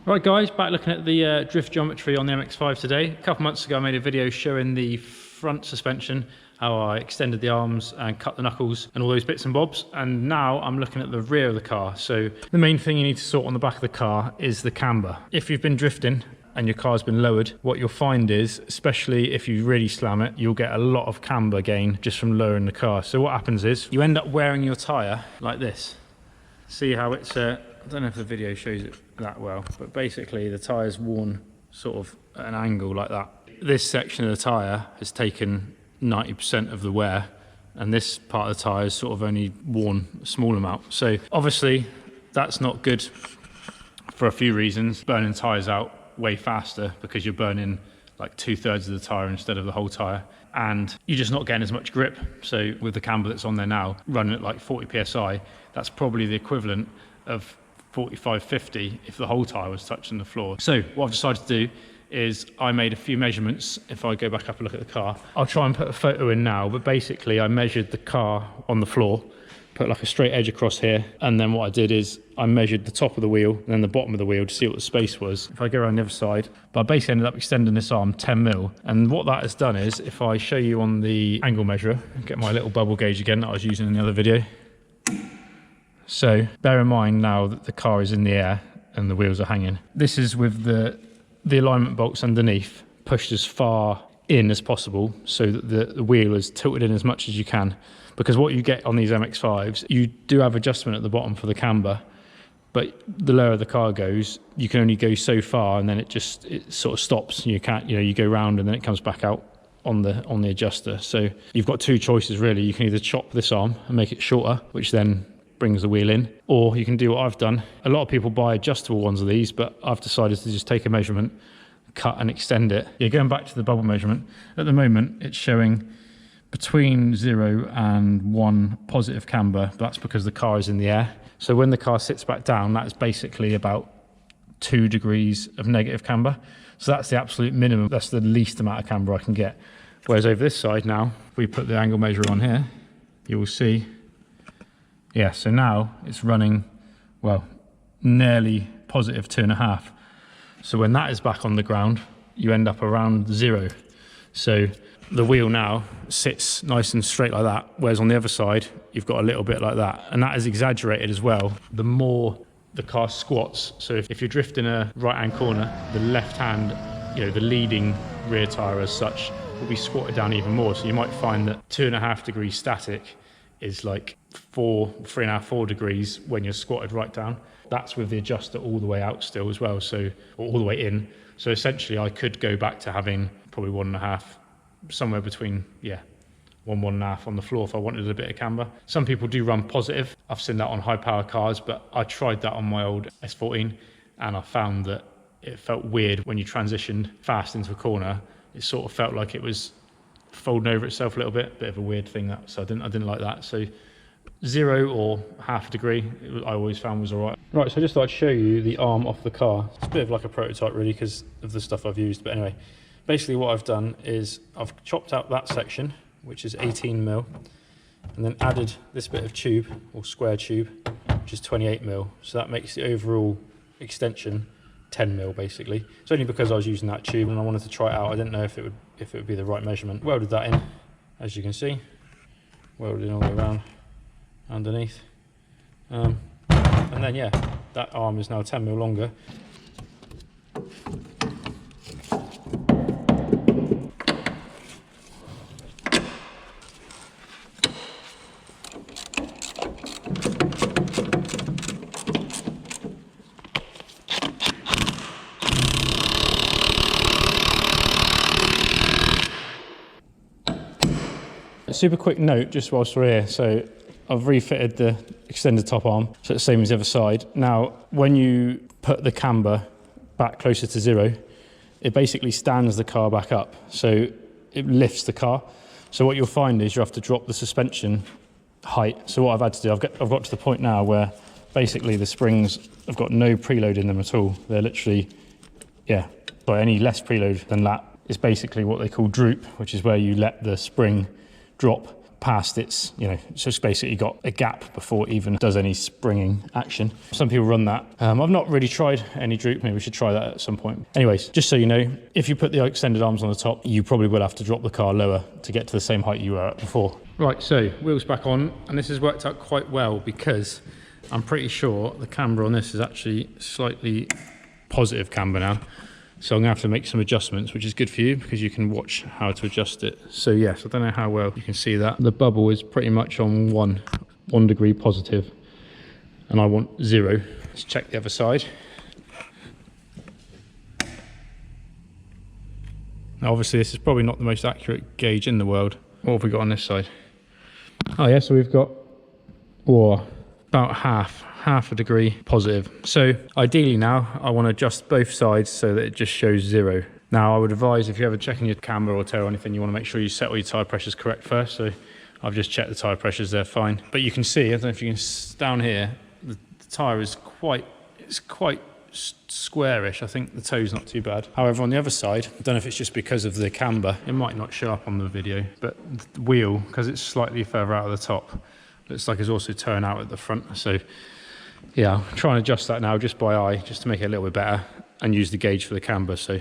Right guys, back looking at the drift geometry on the Mx5 today. A couple months ago I made a video showing the front suspension, how I extended the arms and cut the knuckles and all those bits and bobs, and now I'm looking at the rear of the car. So the main thing you need to sort on the back of the car is the camber. If you've been drifting and your car's been lowered, what you'll find is, especially if you really slam it, you'll get a lot of camber gain just from lowering the car. So what happens is you end up wearing your tyre like this. See how it's I don't know if the video shows it that well, but basically the tyre's worn sort of at an angle like that. This section of the tyre has taken 90% of the wear, and this part of the tyre is sort of only worn a small amount. So obviously that's not good for a few reasons. Burning tyres out way faster because you're burning like 2/3 of the tyre instead of the whole tyre, and you're just not getting as much grip. So with the camber that's on there now, running at like 40 psi, that's probably the equivalent of 45-50 if the whole tyre was touching the floor. So what I've decided to do is I made a few measurements. If I go back up and look at the car, I'll try and put a photo in now, but basically I measured the car on the floor, put like a straight edge across here, and then what I did is I measured the top of the wheel and then the bottom of the wheel to see what the space was. If I go around the other side, but I basically ended up extending this arm 10 mil, and what that has done is, if I show you on the angle measurer, get my little bubble gauge again that I was using in the other video. So bear in mind now that the car is in the air and the wheels are hanging. This is with the alignment bolts underneath pushed as far in as possible so that the wheel is tilted in as much as you can. Because what you get on these MX5s, you do have adjustment at the bottom for the camber, but the lower the car goes, you can only go so far, and then it sort of stops. You can't, you go round and then it comes back out on the adjuster. So you've got two choices really. You can either chop this arm and make it shorter, which then brings the wheel in, or you can do what I've done. A lot of people buy adjustable ones of these, but I've decided to just take a measurement, cut and extend it. Yeah, going back to the bubble measurement, at the moment it's showing between 0 and 1 positive camber. That's because the car is in the air. So when the car sits back down, that's basically about 2 degrees of negative camber. So that's the absolute minimum. That's the least amount of camber I can get. Whereas over this side now, if we put the angle measurer on here, you will see, yeah, so now it's running, well, nearly positive 2.5. So when that is back on the ground, you end up around 0. So the wheel now sits nice and straight like that, whereas on the other side, you've got a little bit like that. And that is exaggerated as well, the more the car squats. So if you're drifting a right-hand corner, the left hand, the leading rear tyre as such, will be squatted down even more. So you might find that 2.5 degrees static is like 3.5, 4 degrees when you're squatted right down. That's with the adjuster all the way out still as well, so, or all the way in. So essentially I could go back to having probably 1.5, somewhere between, 1.5 on the floor if I wanted a bit of camber. Some people do run positive. I've seen that on high power cars, but I tried that on my old S14 and I found that it felt weird when you transitioned fast into a corner. It sort of felt like it was folding over itself a little bit of a weird thing, so I didn't like that. So 0 or half a degree, I always found was all right. Right, so I just thought I'd show you the arm off the car. It's a bit of like a prototype really because of the stuff I've used, but anyway, basically what I've done is I've chopped out that section, which is 18 mil, and then added this bit of tube or square tube, which is 28 mil. So that makes the overall extension 10 mil basically. It's only because I was using that tube and I wanted to try it out. I didn't know if it would be the right measurement. Welded that in, as you can see, welded in all the way around underneath, and then yeah, that arm is now 10 mil longer. A super quick note just whilst we're here, so I've refitted the extended top arm, so it's the same as the other side. Now, when you put the camber back closer to 0, it basically stands the car back up, so it lifts the car. So what you'll find is you have to drop the suspension height. So what I've had to do, I've got to the point now where basically the springs have got no preload in them at all. They're literally, any less preload than that is basically what they call droop, which is where you let the spring drop past its, so it's basically got a gap before it even does any springing action. Some people run that. I've not really tried any droop. Maybe we should try that at some point. Anyways, just so you know, if you put the extended arms on the top, you probably will have to drop the car lower to get to the same height you were at before. Right, so wheels back on, and this has worked out quite well because I'm pretty sure the camber on this is actually slightly positive camber now. So I'm gonna have to make some adjustments, which is good for you because you can watch how to adjust it. So yes, I don't know how well you can see that. The bubble is pretty much on one degree positive, and I want 0. Let's check the other side. Now obviously this is probably not the most accurate gauge in the world. What have we got on this side? Oh yeah, so we've got about half a degree positive. So ideally now I want to adjust both sides so that it just shows 0. Now I would advise, if you're ever checking your camber or tyre or anything, you want to make sure you set all your tyre pressures correct first. So I've just checked the tyre pressures, they're fine. But you can see, I don't know if you can, down here, the tyre is quite squarish. I think the toe's not too bad. However, on the other side, I don't know if it's just because of the camber, it might not show up on the video, but the wheel, because it's slightly further out of the top, looks like it's also turned out at the front. So yeah, I'll try and adjust that now just by eye, just to make it a little bit better, and use the gauge for the camber. So